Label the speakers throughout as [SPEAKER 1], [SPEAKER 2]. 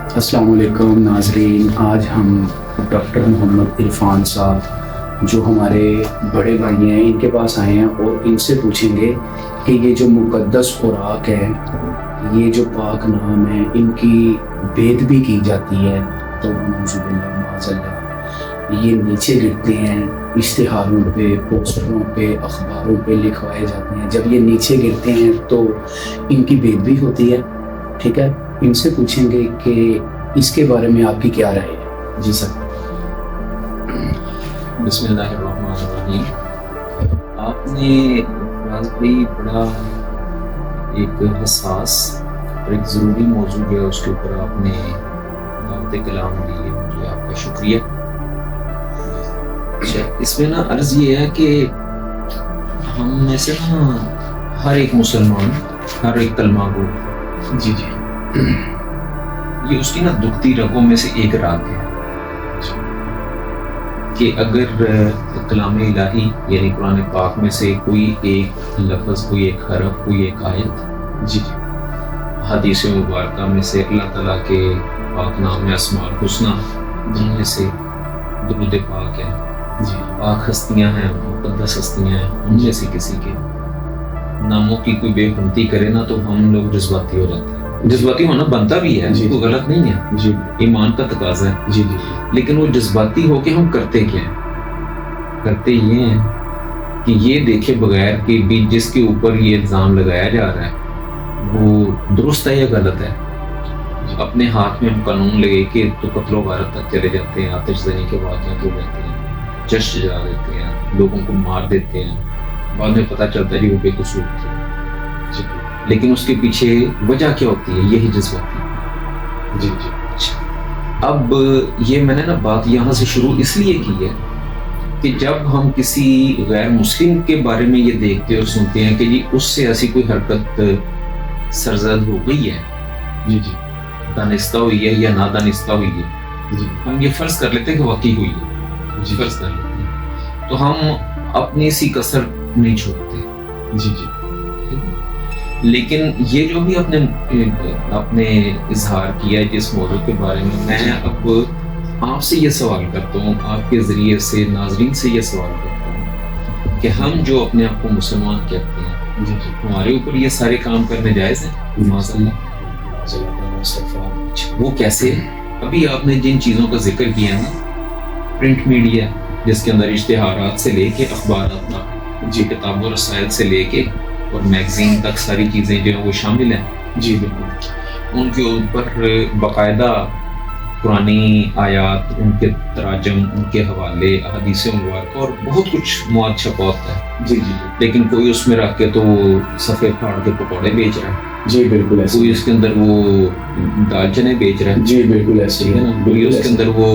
[SPEAKER 1] السلام علیکم ناظرین، آج ہم ڈاکٹر محمد عرفان صاحب جو ہمارے بڑے بھائی ہیں ان کے پاس آئے ہیں اور ان سے پوچھیں گے کہ یہ جو مقدس خوراک ہے، یہ جو پاک نام ہے، ان کی بید بھی کی جاتی ہے تو نعوذ باللہ معاذ اللہ یہ نیچے گرتے ہیں، اشتہاروں پہ، پوسٹروں پہ، اخباروں پہ لکھوائے جاتے ہیں. جب یہ نیچے گرتے ہیں تو ان کی بید بھی ہوتی ہے. ٹھیک ہے، ان سے پوچھیں گے کہ اس کے بارے میں آپ کی کیا رائے ہے. جی سر.
[SPEAKER 2] بسم اللہ الرحمن الرحیم. آپ نے فراز بھائی بڑا ایک حساس اور ایک ضروری موضوع جو ہے اس کے اوپر آپ نے دعوت کلام دی ہے، مجھے آپ کا شکریہ. اس میں نا عرض یہ ہے کہ ہم میں سے نا ہر ایک مسلمان، ہر ایک کلمہ گو
[SPEAKER 1] جی
[SPEAKER 2] یہ اس کی نا دکھتی رگوں میں سے ایک راگ ہے کہ اگر کلام الہی یعنی قرآن پاک میں سے کوئی ایک لفظ، کوئی ایک حرف، کوئی ایک آیت حدیث مبارکہ میں سے اللہ تعالیٰ کے پاک نام اسماء الحسنی جن میں سے درود پاک ہے، پاک ہستیاں ہیں، مقدس ہستیاں ہیں، ان جیسی کسی کے ناموں کی کوئی بے حرمتی کرے نا تو ہم لوگ جذباتی ہو جاتے ہیں. جذباتی ہونا بنتا بھی ہے، کوئی غلط نہیں ہے، ایمان کا تقاضا ہے. لیکن وہ جذباتی ہو کے ہم کرتے کیا ہیں؟ کرتے یہ ہیں کہ یہ دیکھے بغیر کہ بھی جس کے اوپر یہ الزام لگایا جا رہا ہے وہ درست ہے یا غلط ہے. اپنے ہاتھ میں ہم قانون لگے کہ تو قتل و غارت تک چلے جاتے ہیں، آتش زنی کے واقعات ہو جاتے ہیں، جشن جلا دیتے ہیں، لوگوں کو مار دیتے ہیں، بعد میں پتہ چلتا ہے کہ وہ بے قصور تھے. لیکن اس کے پیچھے وجہ کیا ہوتی ہے؟ یہی جذباتی. اب یہ میں نے نا بات یہاں سے شروع اس لیے کی ہے کہ جب ہم کسی غیر مسلم کے بارے میں یہ دیکھتے اور سنتے ہیں کہ جی اس سے ایسی کوئی حرکت سرزد ہو گئی ہے، دانستہ ہوئی ہے یا نادانستہ ہوئی ہے، ہم یہ فرض کر لیتے ہیں کہ واقعی ہوئی ہے، فرض کر لیتے ہیں، تو ہم اپنی سی کسر نہیں چھوڑتے. لیکن یہ جو بھی اپنے اظہار کیا ہے جس موضوع کے بارے میں اب آپ سے یہ سوال کرتا ہوں، آپ کے ذریعے سے ناظرین سے یہ سوال کرتا ہوں کہ ہم جو اپنے آپ کو مسلمان کہتے ہیں، ہمارے اوپر یہ سارے کام کرنے جائز ہیں؟ وہ کیسے؟ ابھی آپ نے جن چیزوں کا ذکر کیا نا، پرنٹ میڈیا جس کے اندر اشتہارات سے لے کے اخبارات تک، کتاب و رسائل سے لے کے اور میگزین تک ساری چیزیں جو ہیں وہ شامل ہیں. بالکل. ان کے اوپر باقاعدہ قرآنی آیات، ان کے تراجم، ان کے حوالے، احادیث مبارکہ اور بہت کچھ مواد چھپا ہوتا ہے. لیکن کوئی اس میں رکھ کے تو وہ صفحے پھاڑ کے پکوڑے بیچ رہا ہے. بالکل ایسے. کوئی اس کے اندر وہ دال چنے بیچ رہا ہے. بالکل ایسے ہے نا. کوئی اس کے اندر وہ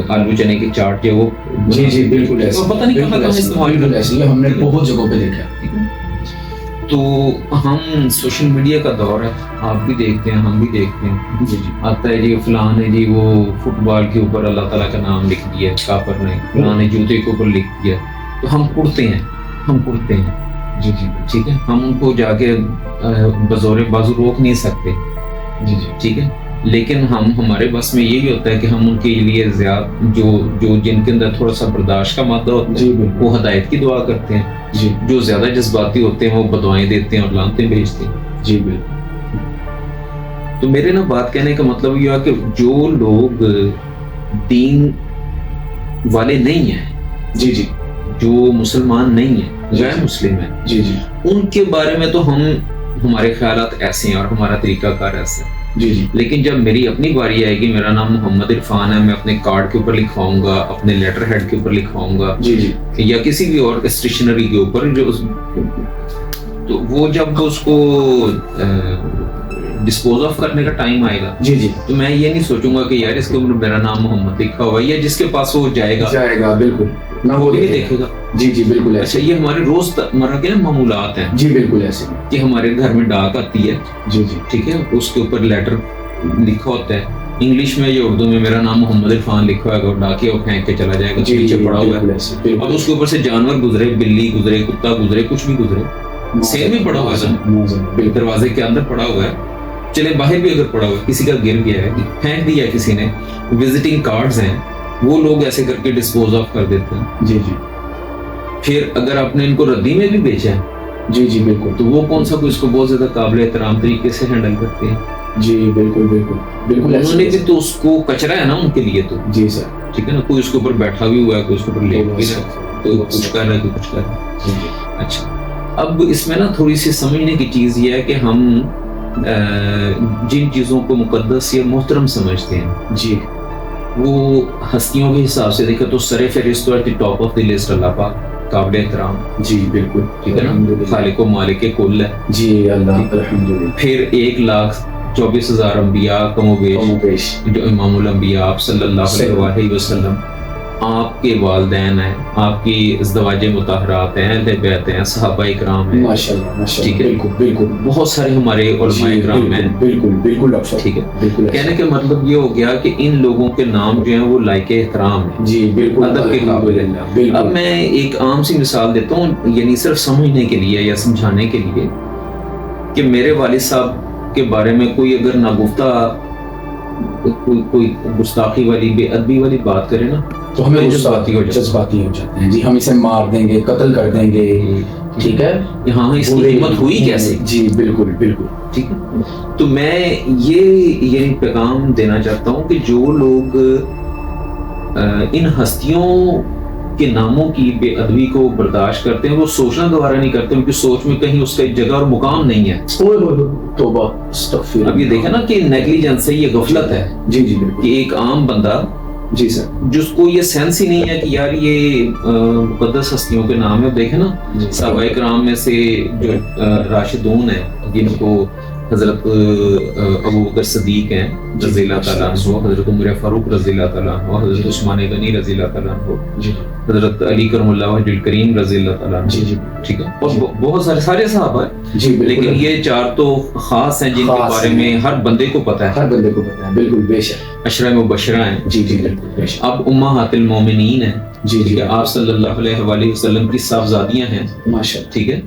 [SPEAKER 2] آلو چنے کے چاٹ جو وہ بالکل ایسے. پتہ نہیں کہاں استعمال ایسے ہم نے بہت جگہوں پہ دیکھا ہے. تو ہم سوشل میڈیا کا دور ہے، آپ بھی دیکھتے ہیں، ہم بھی دیکھتے ہیں. آتا ہے جی فلاں نے جی وہ فٹ بال کے اوپر اللہ تعالیٰ کا نام لکھ دیا، کافر نے، فلاں نے جوتے کے اوپر لکھ دیا، تو ہم پڑھتے ہیں. ٹھیک ہے، ہم ان کو جا کے بزور بازو روک نہیں سکتے. ٹھیک ہے، لیکن ہمارے بس میں یہی ہوتا ہے کہ ہم ان کے لیے زیادہ جو جن کے اندر تھوڑا سا برداشت کا مادہ ہوتا ہے وہ ہدایت کی دعا کرتے ہیں. جو زیادہ جذباتی ہوتے ہیں وہ بدوائیں دیتے ہیں اور لعنتیں بھیجتے ہیں. بالکل. تو میرے نا بات کہنے کا مطلب یہ ہے کہ جو لوگ دین والے نہیں ہیں، جو مسلمان نہیں ہیں، غیر مسلم ہیں، ان کے بارے میں تو ہمارے خیالات ایسے ہیں اور ہمارا طریقہ کار ایسا ہے. لیکن جب میری اپنی باری آئے گی، میرا نام محمد عرفان ہے، میں اپنے کارڈ کے اوپر لکھواؤں گا، اپنے لیٹر ہیڈ کے اوپر لکھواؤں گا، یا کسی بھی اور اسٹیشنری کے اوپر، تو وہ جب اس کو ڈسپوز آف کرنے کا ٹائم آئے گا تو میں یہ نہیں سوچوں گا کہ یار اس کے اوپر میرا نام محمد لکھا ہوا ہے، یا جس کے پاس وہ جائے گا بالکل نہ وہ نہیں دیکھے گا. بالکل ایسا. یہ ہمارے روز مرہ کے معمولات ہیں. بالکل ایسے کہ ہمارے گھر میں ڈاک آتی ہے. ٹھیک ہے، اس کے اوپر لیٹر لکھا ہوتا ہے انگلش میں یا اردو میں، میرا نام محمد عرفان لکھا ہوگا، اور ڈاکیا وہ پھینک کے چلا جائے گا، پیچھے پڑا ہوا ہے. اب اس کے اوپر سے جانور گزرے، بلی گزرے، کتا گزرے، کچھ بھی گزرے، سیب بھی پڑا ہوا ہے، دروازے کے اندر پڑا ہوا ہے، چلے باہر بھی اگر پڑا ہوا کسی کا گر گیا ہے, پھینک دیا کسی نے, وزٹنگ کارڈز ہیں وہ لوگ ایسے کر کے ڈسپوز آف کر دیتے ہیں.
[SPEAKER 1] جی جی.
[SPEAKER 2] پھر اگر آپ نے ان کو ردی میں بھی بیچا ہے,
[SPEAKER 1] جی جی بالکل,
[SPEAKER 2] تو وہ کون سا کوئی اس کو بہت زیادہ قابل احترام طریقے سے ہینڈل کرتے ہیں.
[SPEAKER 1] جی بالکل بالکل بالکل.
[SPEAKER 2] انہوں نے بھی تو اس کو کچرا ہے نا ان کے لیے تو.
[SPEAKER 1] جی سر.
[SPEAKER 2] ٹھیک ہے نا, کوئی اس کے اوپر بیٹھا بھی ہوا ہے, کوئی اس کے اوپر لیٹ بھی رہا ہے, کوئی کچھ کر رہا ہے, کوئی کچھ کر رہا ہے. اچھا, اب اس میں نا تھوڑی سی سمجھنے کی چیز یہ ہے کہ ہم جن چیزوں کو مقدس یا محترم سمجھتے ہیں
[SPEAKER 1] جی,
[SPEAKER 2] وہ ہستیوں کے حساب سے دیکھیں تو سر فہرست at the top of the list اللہ پاک, قابل احترام.
[SPEAKER 1] جی بالکل,
[SPEAKER 2] ٹھیک ہے نا, خالق و مالک کل ہے.
[SPEAKER 1] جی اللہ الحمدللہ.
[SPEAKER 2] پھر 1,24,000 انبیاء کم و بیش جو امام الانبیاء آپ صلی اللہ علیہ وسلم, آپ کے والدین ہیں, آپ کی ازدواج مطہرات ہیں, اہل بیت ہیں, صحابہ اکرام ہیں,
[SPEAKER 1] ماشاءاللہ ماشاءاللہ.
[SPEAKER 2] ٹھیک ہے,
[SPEAKER 1] بالکل بالکل.
[SPEAKER 2] بہت سارے ہمارے علماء اکرام ہیں.
[SPEAKER 1] بالکل بالکل ڈاکٹر صاحب.
[SPEAKER 2] ٹھیک ہے,
[SPEAKER 1] بالکل.
[SPEAKER 2] کہنے کا مطلب یہ ہو گیا کہ ان لوگوں کے نام جو ہیں وہ لائق احترام ہیں.
[SPEAKER 1] جی بالکل,
[SPEAKER 2] ادب کے قابل ہیں. اب میں ایک عام سی مثال دیتا ہوں, یعنی صرف سمجھنے کے لیے یا سمجھانے کے لیے, کہ میرے والد صاحب کے بارے میں کوئی اگر ناگفتہ کوئی گستاخی والی, بے ادبی والی بات کرے نا,
[SPEAKER 1] تو ہمیں
[SPEAKER 2] جذباتی ہو
[SPEAKER 1] جاتے ہیں. جی, ہم اسے مار دیں گے, قتل کر دیں گے. ٹھیک ہے,
[SPEAKER 2] یہاں اس کی قیمت ہوئی کیسے.
[SPEAKER 1] جی بالکل بالکل.
[SPEAKER 2] ٹھیک ہے, تو میں یہ پیغام دینا چاہتا ہوں کہ جو لوگ ان ہستیوں کے ناموں کی بے ادبی کو برداشت کرتے ہیں, وہ سوچنا دوبارہ نہیں کرتے, ان کی سوچ میں کہیں اس کا جگہ اور مقام نہیں ہے.
[SPEAKER 1] توبہ استغفر.
[SPEAKER 2] اب یہ دیکھیں نا کہ نیگلیجنس ہے, یہ غفلت ہے.
[SPEAKER 1] جی جی بالکل.
[SPEAKER 2] کہ ایک عام بندہ,
[SPEAKER 1] جی سر,
[SPEAKER 2] جس کو یہ سینس ہی نہیں ہے کہ یار یہ مقدس ہستیوں کے نام ہے. دیکھیں نا, صحابہ کرام میں سے جو راشدون ہیں, جن کو حضرت ابو بکر صدیق ہیں رضی اللہ تعالیٰ عنہ, حضرت عمر فاروق رضی اللہ تعالیٰ عنہ, حضرت عثمان غنی رضی اللہ تعالیٰ عنہ, حضرت علی کرم اللہ وجہ الکریم رضی اللہ تعالیٰ عنہ.
[SPEAKER 1] جی
[SPEAKER 2] ٹھیک ہے, اور بہت سارے صحابہ ہیں.
[SPEAKER 1] جی
[SPEAKER 2] لیکن یہ 4 تو خاص ہیں جن کے بارے میں ہر بندے کو پتہ ہے.
[SPEAKER 1] ہر بندے کو پتہ ہے. بالکل بے شک.
[SPEAKER 2] عشرہ مبشرہ ہیں.
[SPEAKER 1] جی جی بالکل بے شک.
[SPEAKER 2] اب امہات المومنین ہیں.
[SPEAKER 1] جی جی,
[SPEAKER 2] آپ صلی اللہ علیہ وآلہ وسلم کی صاحبزادیاں ہیں.
[SPEAKER 1] ماشاءاللہ.
[SPEAKER 2] ٹھیک ہے,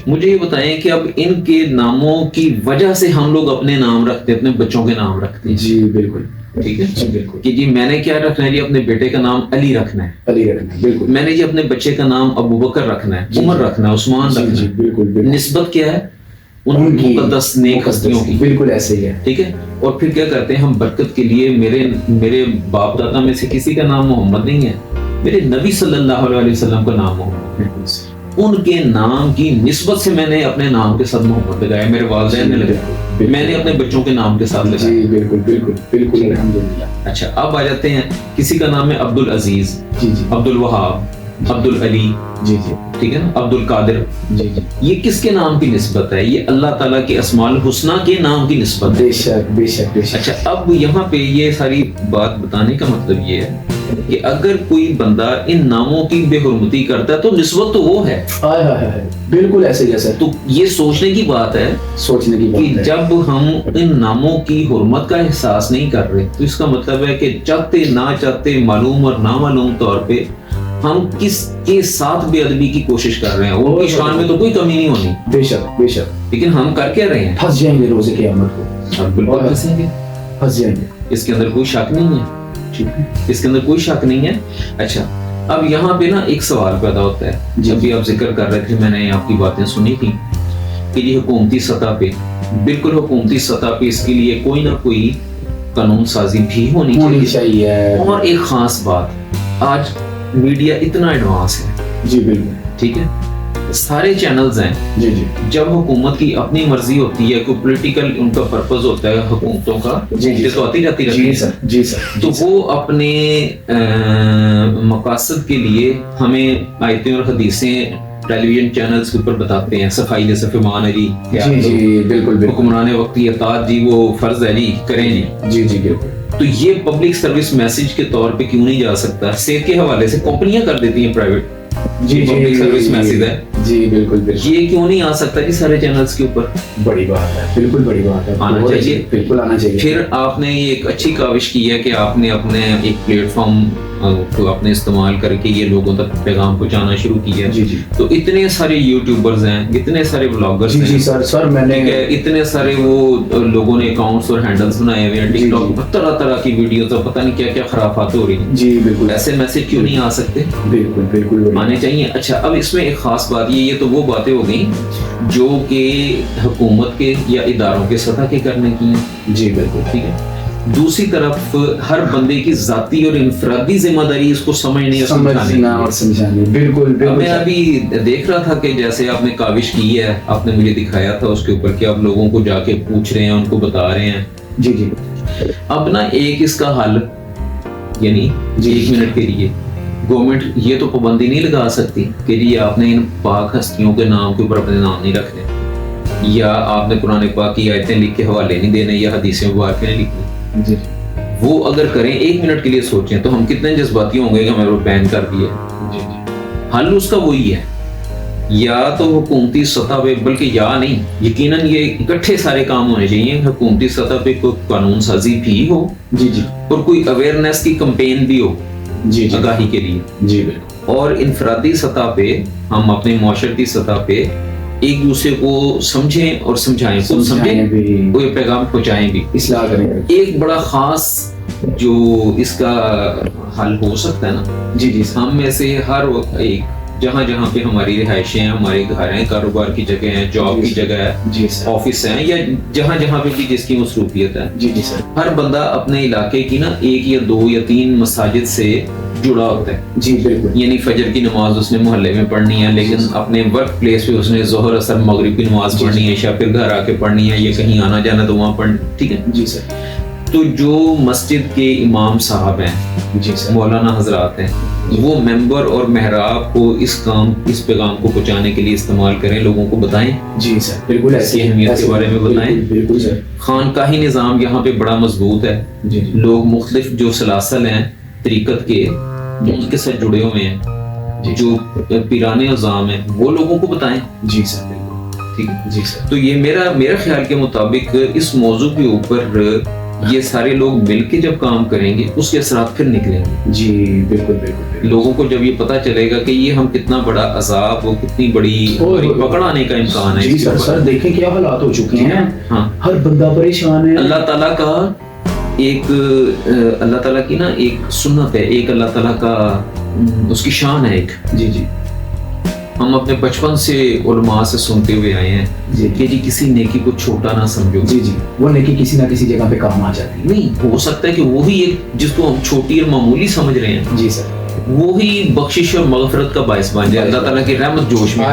[SPEAKER 2] مجھے یہ بتائیں کہ اب ان کے ناموں کی وجہ سے ہم لوگ اپنے نام رکھتے ہیں, اپنے بچوں کے نام رکھتے ہیں.
[SPEAKER 1] جی بالکل.
[SPEAKER 2] ٹھیک ہے,
[SPEAKER 1] جی بالکل.
[SPEAKER 2] کہ جی میں نے کیا رکھنا ہے, جی اپنے بیٹے کا نام علی رکھنا ہے.
[SPEAKER 1] علی رکھنا ہے. بالکل.
[SPEAKER 2] میں نے جی اپنے بچے کا نام ابو بکر رکھنا ہے, عمر رکھنا ہے, عثمان رکھنا ہے.
[SPEAKER 1] جی بالکل.
[SPEAKER 2] نسبت کیا ہے ان کی مقدس نیک ہستیوں کی.
[SPEAKER 1] بالکل ایسے ہی ہے.
[SPEAKER 2] ٹھیک ہے, اور پھر کیا کرتے ہیں ہم برکت کے لیے, میرے باپ دادا میں سے کسی کا نام محمد نہیں ہے, میرے نبی صلی اللہ علیہ وسلم کا نام محمد, ان کے نام کی نسبت سے میں نے اپنے نام کے ساتھ محمد لگایا, میرے والدین نے لگایا, میں نے اپنے بچوں کے نام کے ساتھ لگایا.
[SPEAKER 1] جی بالکل بالکل بالکل الحمدللہ.
[SPEAKER 2] اچھا, اب آ جاتے ہیں, کسی کا نام ہے عبد العزیز,
[SPEAKER 1] جی جی,
[SPEAKER 2] عبد الوہاب, عبد العلی.
[SPEAKER 1] جی جی,
[SPEAKER 2] ٹھیک ہے نا, عبد القادر.
[SPEAKER 1] جی جی,
[SPEAKER 2] یہ کس کے نام کی نسبت ہے؟ یہ اللہ تعالیٰ کے اسماء الحسنہ کے نام کی نسبت ہے.
[SPEAKER 1] بے شک بے شک بے شک.
[SPEAKER 2] اچھا, اب یہاں پہ یہ ساری بات بتانے کا مطلب یہ ہے کہ اگر کوئی بندہ ان ناموں کی بے حرمتی کرتا ہے تو نسبت تو وہ ہے.
[SPEAKER 1] بالکل ایسے جیسا.
[SPEAKER 2] تو یہ سوچنے کی بات ہے,
[SPEAKER 1] سوچنے کی بات
[SPEAKER 2] کہ جب ہم ان ناموں کی حرمت کا احساس نہیں کر رہے, تو اس کا مطلب ہے کہ چاہتے نہ چاہتے, معلوم اور نامعلوم طور پہ ہم کس کے ساتھ بے ادبی کی کوشش کر رہے ہیں. ان کی شان میں تو کوئی کمی نہیں ہونی.
[SPEAKER 1] بے شک بے شک.
[SPEAKER 2] لیکن ہم کر کے رہے ہیں,
[SPEAKER 1] پھنس جائیں گے روزے قیامت کو.
[SPEAKER 2] بالکل پھنسیں گے,
[SPEAKER 1] پھنس جائیں گے.
[SPEAKER 2] اس کے اندر کوئی شک نہیں ہے. اس کے اندر کوئی شک نہیں ہے. اچھا, اب یہاں پہ نا ایک سوال پیدا ہوتا ہے. جب بھی آپ ذکر کر رہے تھے, میں نے آپ کی باتیں سنی تھی کہ یہ حکومتی سطح پہ, بالکل حکومتی سطح پہ اس کے لیے کوئی نہ کوئی قانون سازی بھی ہونی چاہیے. اور ایک خاص بات, آج میڈیا اتنا ایڈوانس ہے.
[SPEAKER 1] جی بالکل.
[SPEAKER 2] ٹھیک ہے, سارے چینلز ہیں.
[SPEAKER 1] جی جی,
[SPEAKER 2] جب حکومت کی اپنی مرضی ہوتی ہے, کوئی پولیٹیکل ان کا پرپز ہوتا ہے حکومتوں کا, تو آتی جاتی رہتی ہے.
[SPEAKER 1] جی سر.
[SPEAKER 2] تو وہ اپنے مقاصد کے لیے ہمیں آیتیں اور حدیثیں ٹیلی ویژن چینلز کے اوپر بتاتے ہیں. صفائی جیسے فمان علی,
[SPEAKER 1] جی جی بالکل.
[SPEAKER 2] حکمران وقتی اطاعت, جی وہ فرض ہے جی, کریں جی.
[SPEAKER 1] جی جی بالکل.
[SPEAKER 2] تو یہ پبلک سروس میسج کے طور پہ کیوں نہیں جا سکتا؟ صحت کے حوالے سے کمپنیاں کر دیتی ہیں پرائیویٹ,
[SPEAKER 1] جی
[SPEAKER 2] پبلک سروس میسج ہے
[SPEAKER 1] جی بالکل بالکل.
[SPEAKER 2] یہ کیوں نہیں آ سکتا جی سارے چینلز کے اوپر؟
[SPEAKER 1] بڑی بات ہے, بالکل بڑی بات ہے,
[SPEAKER 2] آنا چاہیے,
[SPEAKER 1] بالکل آنا چاہیے.
[SPEAKER 2] پھر آپ نے یہ ایک اچھی کاوش کی ہے کہ آپ نے اپنے ایک پلیٹ فارم کو اپنے استعمال کر کے یہ لوگوں تک پیغام پہنچانا شروع کیا.
[SPEAKER 1] جی جی.
[SPEAKER 2] تو اتنے سارے یوٹیوبرز ہیں, اتنے سارے بلاگرز ہیں.
[SPEAKER 1] جی سر میں نے
[SPEAKER 2] اتنے سارے وہ لوگوں نے اکاؤنٹس اور ہینڈلز بنائے ہوئے ہیں ٹک ٹاک پر, طرح طرح کی ویڈیوز اور پتہ نہیں کیا کیا خرافات ہو رہی ہیں.
[SPEAKER 1] جی بالکل.
[SPEAKER 2] ایسے میسج کیوں نہیں آ سکتے؟
[SPEAKER 1] بالکل بالکل
[SPEAKER 2] آنے چاہیے. اچھا اب اس میں ایک خاص بات یہ تو وہ باتیں ہو گئیں جو کہ حکومت کے یا اداروں کے سطح کے کرنے کی ہیں.
[SPEAKER 1] جی بالکل
[SPEAKER 2] ٹھیک ہے. دوسری طرف ہر بندے کی ذاتی اور انفرادی ذمہ داری اس کو سمجھنا
[SPEAKER 1] اور سمجھانے. بالکل بالکل.
[SPEAKER 2] میں ابھی دیکھ رہا تھا کہ جیسے آپ نے کاوش کی ہے, آپ نے مجھے دکھایا تھا اس کے اوپر کہ آپ لوگوں کو جا کے پوچھ رہے ہیں, ان کو بتا رہے ہیں.
[SPEAKER 1] جی جی.
[SPEAKER 2] اب نا ایک اس کا حل, یعنی 1 منٹ کے لیے گورنمنٹ یہ تو پابندی نہیں لگا سکتی کہ جی آپ نے ان پاک ہستیوں کے نام کے اوپر اپنے نام نہیں رکھنے, یا آپ نے قرآن پاک کی آیتیں لکھ کے حوالے نہیں دینے, یا حدیثیں مبارکیں نہیں لکھنی.
[SPEAKER 1] جی.
[SPEAKER 2] وہ اگر کریں 1 منٹ کے لیے سوچیں تو ہم کتنے جذباتی ہوں گے کہ ہمیں وہ بین کر دیا.
[SPEAKER 1] جی جی.
[SPEAKER 2] حل اس کا وہی ہے, یا تو حکومتی سطح پہ, بلکہ یا نہیں, یقیناً یہ اکٹھے سارے کام ہونے چاہیے. حکومتی سطح پہ کوئی قانون سازی بھی ہو,
[SPEAKER 1] جی جی,
[SPEAKER 2] اور کوئی اویئرنیس کی کمپین بھی ہو,
[SPEAKER 1] جی جی,
[SPEAKER 2] آگاہی کے لیے.
[SPEAKER 1] جی بالکل.
[SPEAKER 2] اور انفرادی سطح پہ ہم اپنے معاشرتی سطح پہ ایک دوسرے کو سمجھیں اور سمجھائیں, خود سمجھیں, کوئی پیغام پہنچائیں بھی,
[SPEAKER 1] اصلاح کریں.
[SPEAKER 2] ایک بڑا خاص جو اس کا حل ہو سکتا ہے نا,
[SPEAKER 1] جی جی,
[SPEAKER 2] ہم میں سے ہر وقت ایک جہاں جہاں پہ ہماری رہائشیں ہیں, ہمارے گھر ہیں, کاروبار کی جگہ ہیں, جاب کی جگہ ہے,
[SPEAKER 1] جی سر,
[SPEAKER 2] آفس ہیں, یا جہاں جہاں پہ بھی جس کی مصروفیت ہے,
[SPEAKER 1] جی جی سر,
[SPEAKER 2] ہر بندہ اپنے علاقے کی نا 1 یا 2 یا 3 مساجد سے جڑا ہوتا ہے.
[SPEAKER 1] جی بالکل.
[SPEAKER 2] یعنی فجر کی نماز اس نے محلے میں پڑھنی ہے, لیکن اپنے ورک پلیس پہ اس نے ظہر اثر مغرب کی نماز پڑھنی ہے, عشاء پھر گھر آ کے پڑھنی ہے, یا کہیں آنا جانا تو وہاں پڑھنی. ٹھیک ہے.
[SPEAKER 1] جی سر.
[SPEAKER 2] تو جو مسجد کے امام صاحب ہیں,
[SPEAKER 1] جی سر,
[SPEAKER 2] مولانا حضرات ہیں, وہ ممبر اور محراب کو اس پیغام کو پہنچانے کے لیے استعمال کریں, لوگوں کو بتائیں.
[SPEAKER 1] جی سر بالکل.
[SPEAKER 2] ایسی اہمیت کے بارے میں بتائیں.
[SPEAKER 1] بالکل سر.
[SPEAKER 2] خانقاہی نظام یہاں پہ بڑا مضبوط ہے.
[SPEAKER 1] جی جی.
[SPEAKER 2] لوگ مختلف جو سلاسل ہیں طریقت کے, ان کے ساتھ جڑے ہوئے ہیں. جو پیرانے نظام ہیں وہ لوگوں کو بتائیں.
[SPEAKER 1] جی سر بالکل.
[SPEAKER 2] ٹھیک ہے.
[SPEAKER 1] جی سر.
[SPEAKER 2] تو یہ میرا خیال کے مطابق اس موضوع کے اوپر یہ سارے لوگ مل کے جب کام کریں گے اس کے اثرات پھر نکلیں گے.
[SPEAKER 1] جی بالکل بالکل.
[SPEAKER 2] لوگوں کو جب یہ پتہ چلے گا کہ یہ ہم کتنا بڑا عذاب اور کتنی بڑی پکڑانے کا امکان ہے.
[SPEAKER 1] جی سر. سر دیکھیں کیا حالات ہو چکے ہیں. ہاں, ہر بندہ پریشان ہے.
[SPEAKER 2] اللہ تعالیٰ کا اللہ تعالیٰ کی نا ایک سنت ہے, ایک اللہ تعالیٰ کا اس کی شان ہے ایک.
[SPEAKER 1] جی جی.
[SPEAKER 2] ہم اپنے بچپن سے علماء سے سنتے ہوئے آئے ہیں کہ جی کسی نیکی کو چھوٹا نہ سمجھو.
[SPEAKER 1] جی جی. وہ نیکی کسی نہ کسی جگہ پہ کام آ جاتی ہے.
[SPEAKER 2] نہیں ہو سکتا ہے کہ وہی ایک جس کو ہم چھوٹی اور معمولی سمجھ رہے ہیں,
[SPEAKER 1] جی سر,
[SPEAKER 2] وہی بخشش اور مغفرت کا باعث بن جائے, اللہ تعالیٰ کی رحمت جوش میں.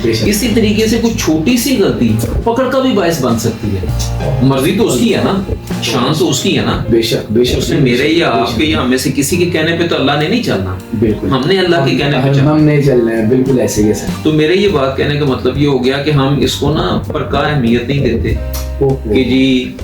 [SPEAKER 2] اسی طریقے سے کوئی چھوٹی سی غلطی پکڑ کا بھی باعث بن سکتی ہے. مرضی تو اس کی ہے نا, شان تو اس کی ہے نا.
[SPEAKER 1] بے شک بے شک.
[SPEAKER 2] اس نے میرے یا آپ کے یا ہم میں سے کسی کے کہنے پہ تو اللہ نے نہیں چلنا.
[SPEAKER 1] بالکل.
[SPEAKER 2] ہم نے اللہ کے کہنے پہ چلنا.
[SPEAKER 1] ہم نہیں چلنا ہے. بالکل ایسے ہی ہے سر.
[SPEAKER 2] تو میرے یہ بات کہنے کا مطلب یہ ہو گیا کہ ہم اس کو نا پرکار اہمیت نہیں دیتے کہ جی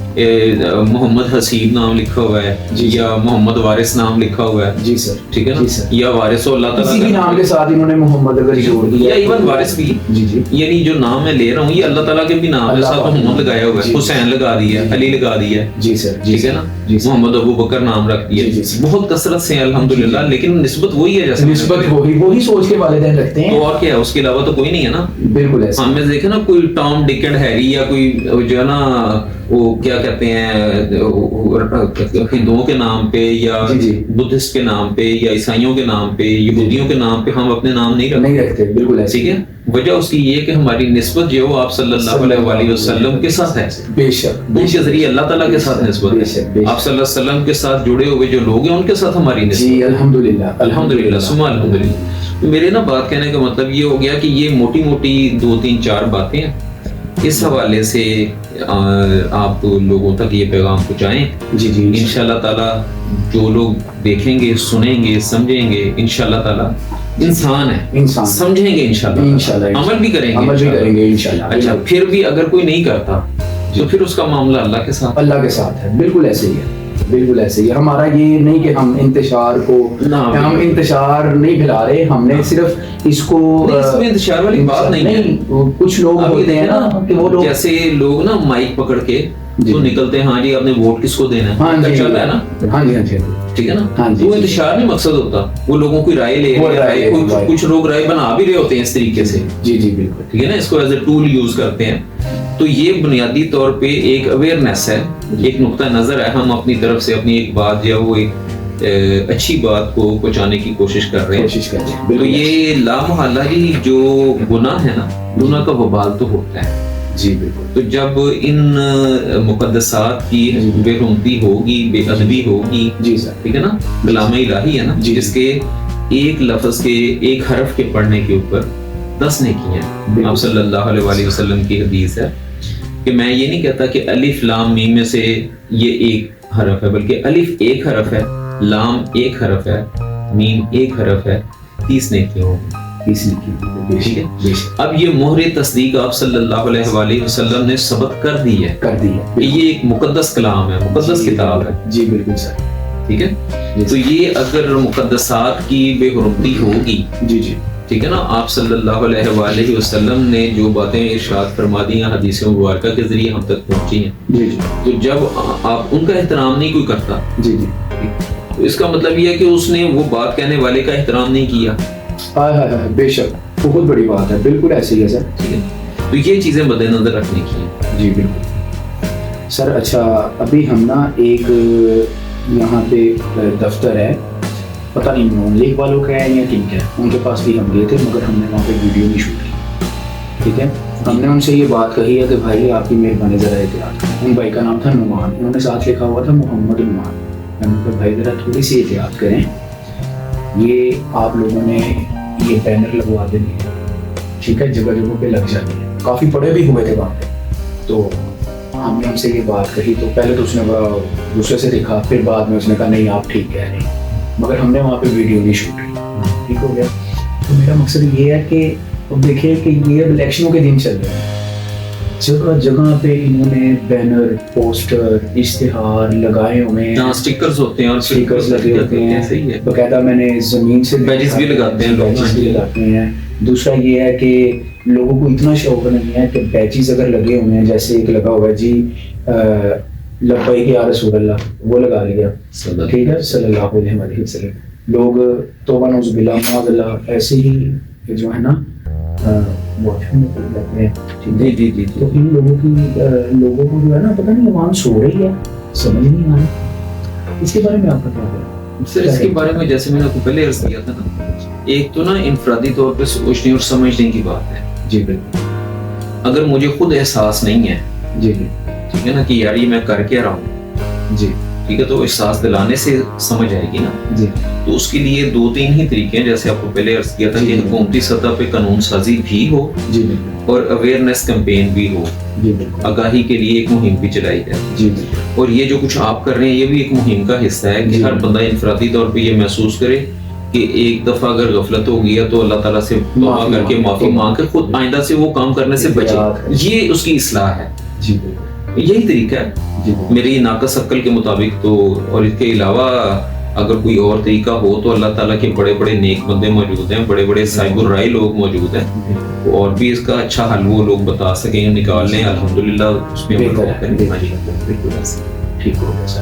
[SPEAKER 2] محمد حسیب نام لکھا ہوا ہے, یا محمد وارث نام لکھا ہوا ہے.
[SPEAKER 1] جی سر.
[SPEAKER 2] ٹھیک ہے نا, یا وارث اللہ تعالیٰ
[SPEAKER 1] کسی نام کے ساتھ انہوں نے محمد اگر جوڑ دیا,
[SPEAKER 2] یا ایون وارث بھی.
[SPEAKER 1] جی جی.
[SPEAKER 2] یعنی جو نام میں لے رہا ہوں یہ اللہ تعالیٰ کے بھی نام کے ساتھ محمد لگایا ہوا ہے, حسین لگا دیا, علی لگا دیا.
[SPEAKER 1] جی سر.
[SPEAKER 2] ٹھیک ہے نا, محمد ابو بکر نام رکھ دیا. بہت کثرت سے الحمدللہ, لیکن نسبت وہی ہے جیسے
[SPEAKER 1] نسبت وہی سوچ کے والدین رکھتے ہیں.
[SPEAKER 2] تو اور کیا ہے, اس کے علاوہ تو کوئی نہیں ہے نا.
[SPEAKER 1] بالکل ایسا.
[SPEAKER 2] ہم نے دیکھا نا کوئی ٹام ڈک اینڈ ہیری, یا کوئی جو ہے نا وہ کیا کہتے ہیں ہندوؤں کے نام پہ, یا بدھسٹ کے نام پہ, یا عیسائیوں کے نام پہ, یہودیوں کے نام پہ ہم اپنے نام نہیں
[SPEAKER 1] رکھتے. بالکل ایسا.
[SPEAKER 2] ٹھیک ہے. وجہ اس کی یہ کہ ہماری نسبت جو آپ صلی اللہ علیہ وسلم کے ساتھ ہے.
[SPEAKER 1] بے شک.
[SPEAKER 2] ان کے ذریعے اللہ تعالیٰ کے ساتھ نسبت ہے. آپ صلی اللہ علیہ وسلم کے ساتھ جڑے ہوئے جو لوگ ہیں ان کے ساتھ ہماری نسبت.
[SPEAKER 1] جی الحمدللہ.
[SPEAKER 2] الحمدللہ ثم الحمدللہ. میرے نا بات کہنے کا مطلب یہ ہو گیا کہ یہ موٹی موٹی 2 3 4 باتیں ہیں. اس حوالے سے آپ لوگوں تک یہ پیغام پہنچائیں.
[SPEAKER 1] جی جی.
[SPEAKER 2] انشاءاللہ تعالیٰ جو لوگ دیکھیں گے, سنیں گے, سمجھیں گے, انشاءاللہ تعالیٰ انسان ہے, سمجھیں گے انشاءاللہ, عمل بھی کریں گے
[SPEAKER 1] انشاءاللہ.
[SPEAKER 2] اچھا, پھر بھی اگر کوئی نہیں کرتا تو پھر اس کا معاملہ اللہ کے ساتھ
[SPEAKER 1] ہے. بالکل ایسے ہی ہے. بالکل ایسے ہی. ہمارا یہ نہیں کہ ہم انتشار نہیں پھیلا رہے, ہم نے صرف اس کو
[SPEAKER 2] اس میں انتشار والی بات نہیں ہے.
[SPEAKER 1] کچھ لوگ ہوتے ہیں نا کہ وہ لوگ
[SPEAKER 2] جیسے لوگ نا مائک پکڑ کے تو نکلتے ہیں, ہاں جی آپ نے ووٹ کس کو دینا ہے, چل رہا ہے نا,
[SPEAKER 1] ہاں جی ہاں جی
[SPEAKER 2] ٹھیک ہے نا, وہ انتشار نہیں مقصد ہوتا, وہ لوگوں کی رائے لے رہے ہیں, کچھ لوگ رائے بنا بھی رہے ہوتے ہیں اس طریقے سے.
[SPEAKER 1] جی جی بالکل
[SPEAKER 2] ٹھیک ہے نا, اس کو ایز اے ٹول یوز کرتے ہیں. تو یہ بنیادی طور پہ ایک اویئرنیس ہے, ایک نقطہ نظر ہے, ہم اپنی طرف سے اپنی ایک بات یا وہ ایک اچھی بات کو پہنچانے کی کوشش کر رہے ہیں. تو یہ لامحالہ ہی جو گناہ ہے نا, گناہ کا وبال تو ہوتا ہے.
[SPEAKER 1] جی بالکل.
[SPEAKER 2] تو جب ان مقدسات کی بے حرمتی ہوگی, بے ادبی ہوگی,
[SPEAKER 1] جی سر,
[SPEAKER 2] ٹھیک ہے نا, کلام الہی ہے نا, جس کے ایک لفظ کے ایک حرف کے پڑھنے کے اوپر 10 نیکیاں. آپ صلی اللہ علیہ وآلہ وسلم کی حدیث ہے کہ میں یہ نہیں کہتا کہ الف لام میم میں سے یہ ایک حرف ہے, بلکہ الف ایک حرف ہے, لام ایک حرف ہے, میم ایک حرف ہے, 30 نیکیاں ہوں. اب یہ مہر تصدیق آپ صلی اللہ علیہ وآلہ وسلم نے ثبت کر دی ہے کہ یہ ایک مقدس کلام ہے, مقدس کتاب ہے.
[SPEAKER 1] جی بالکل سر,
[SPEAKER 2] ٹھیک ہے. تو یہ اگر مقدسات کی بے حرمتی ہوگی,
[SPEAKER 1] جی جی
[SPEAKER 2] ٹھیک ہے نا, آپ صلی اللہ علیہ وآلہ وسلم نے جو باتیں ارشاد فرما دی ہیں حدیث مبارکہ کے ذریعے ہم تک پہنچی ہیں,
[SPEAKER 1] جی جی,
[SPEAKER 2] تو جب آپ ان کا احترام نہیں کوئی کرتا,
[SPEAKER 1] جی جی,
[SPEAKER 2] تو اس کا مطلب یہ ہے کہ اس نے وہ بات کہنے والے کا احترام نہیں کیا.
[SPEAKER 1] بے شک, بہت بڑی بات ہے, بالکل ایسے ہی ہے سر.
[SPEAKER 2] ٹھیک ہے, تو یہ چیزیں مد نظر رکھنے کی ہیں.
[SPEAKER 1] جی بالکل سر. اچھا, ابھی ہم نا ایک یہاں پہ دفتر ہے, پتہ نہیں نون لیگ والوں کا ہے یا کن کا ہے, ان کے پاس بھی ہم گئے تھے, مگر ہم نے وہاں پہ ویڈیو نہیں شوٹ کی. ٹھیک ہے, ہم نے ان سے یہ بات کہی ہے کہ بھائی آپ کی مہربانی ذرا احتیاط کریں. ان بھائی کا نام تھا نعمان, انہوں نے ساتھ لکھا ہوا تھا محمد نعمان. میں نے کہا بھائی ذرا تھوڑی سی احتیاط کریں, یہ آپ لوگوں نے یہ بینر لگوا دیں, ٹھیک ہے, جگہ جگہ پہ لگ جاتے ہیں, کافی بڑے بھی ہوئے تھے وہاں پہ. تو ہم نے ان سے یہ بات کہی, تو پہلے تو اس نے دوسرے سے دیکھا, پھر بعد میں اس نے کہا نہیں آپ ٹھیک کہہ رہے ہیں, مگر ہم نے وہاں پہ ویڈیو نہیں شوٹ کی. ٹھیک ہو گیا. تو میرا مقصد یہ ہے کہ اب دیکھیں کہ یہ الیکشنوں کے دن چل رہے ہیں, جگہ جگہ پہ انہوں نے بینر, پوسٹر, اشتہار لگائے ہوئے ہیں,
[SPEAKER 2] اسٹیکرز ہوتے ہیں, اور
[SPEAKER 1] اسٹیکرز لگے ہوتے ہیں باقاعدہ. میں نے زمین سے
[SPEAKER 2] بیجز بھی لگاتے ہیں,
[SPEAKER 1] بیجز بھی لگاتے ہیں. دوسرا یہ ہے کہ لوگوں کو اتنا شوق نہیں ہے کہ بیجز اگر لگے ہوئے ہیں, جیسے ایک لگا ہوا ہے جی لبیک یا رسول اللہ, وہ لگا لیا, ٹھیک ہے, صلی اللہ علیہ وسلم. لوگ توبہ نعوذ باللہ معاذ اللہ ایسے ہی جو ہے نا واش روم میں لگتے ہیں.
[SPEAKER 2] جی جی جی,
[SPEAKER 1] تو ان لوگوں کو جو ہے نا پتہ نہیں عوام سو رہی ہے, سمجھ نہیں آ رہا. اس کے بارے میں آپ کا کیا ہے
[SPEAKER 2] سر؟ اس کے بارے میں جیسے میں نے آپ کو پہلے عرض کیا تھا نا, ایک تو نا انفرادی طور پہ سوچنے اور سمجھنے کی بات ہے.
[SPEAKER 1] جی بالکل.
[SPEAKER 2] اگر مجھے خود احساس نہیں ہے,
[SPEAKER 1] جی جی,
[SPEAKER 2] ٹھیک ہے نا, کہ یار یہ میں کر کے رہا ہوں,
[SPEAKER 1] جی
[SPEAKER 2] ٹھیک ہے, تو احساس دلانے سے سمجھ آئے گی نا.
[SPEAKER 1] جی,
[SPEAKER 2] تو اس کے لیے 2-3 ہی طریقے ہیں, جیسے آپ کو پہلے عرض کیا تھا کہ حکومتی سطح پہ قانون سازی بھی ہو,
[SPEAKER 1] جی بالکل,
[SPEAKER 2] اور اویئرنیس کمپین بھی ہو,
[SPEAKER 1] جی بالکل,
[SPEAKER 2] آگاہی کے لیے ایک مہم بھی چلائی جائے.
[SPEAKER 1] جی بالکل.
[SPEAKER 2] اور یہ جو کچھ آپ کر رہے ہیں یہ بھی ایک مہم کا حصہ ہے کہ ہر بندہ انفرادی طور پہ یہ محسوس کرے کہ ایک دفعہ اگر غفلت ہو گیا تو اللہ تعالیٰ سے توبہ کر کے معافی مانگ کے خود آئندہ سے وہ کام کرنے سے بچے. یہ اس کی اصلاح ہے.
[SPEAKER 1] جی بالکل,
[SPEAKER 2] یہی طریقہ ہے.
[SPEAKER 1] جی
[SPEAKER 2] میری ناقص عقل کے مطابق تو, اور اس کے علاوہ اگر کوئی اور طریقہ ہو تو اللہ تعالیٰ کے بڑے بڑے نیک بندے موجود ہیں, بڑے بڑے صاحب الرائے لوگ موجود ہیں, اور بھی اس کا اچھا حل وہ لوگ بتا سکیں, نکال لیں, الحمدللہ اس میں
[SPEAKER 1] بالکل ایسے ٹھیک ہو گیا سر.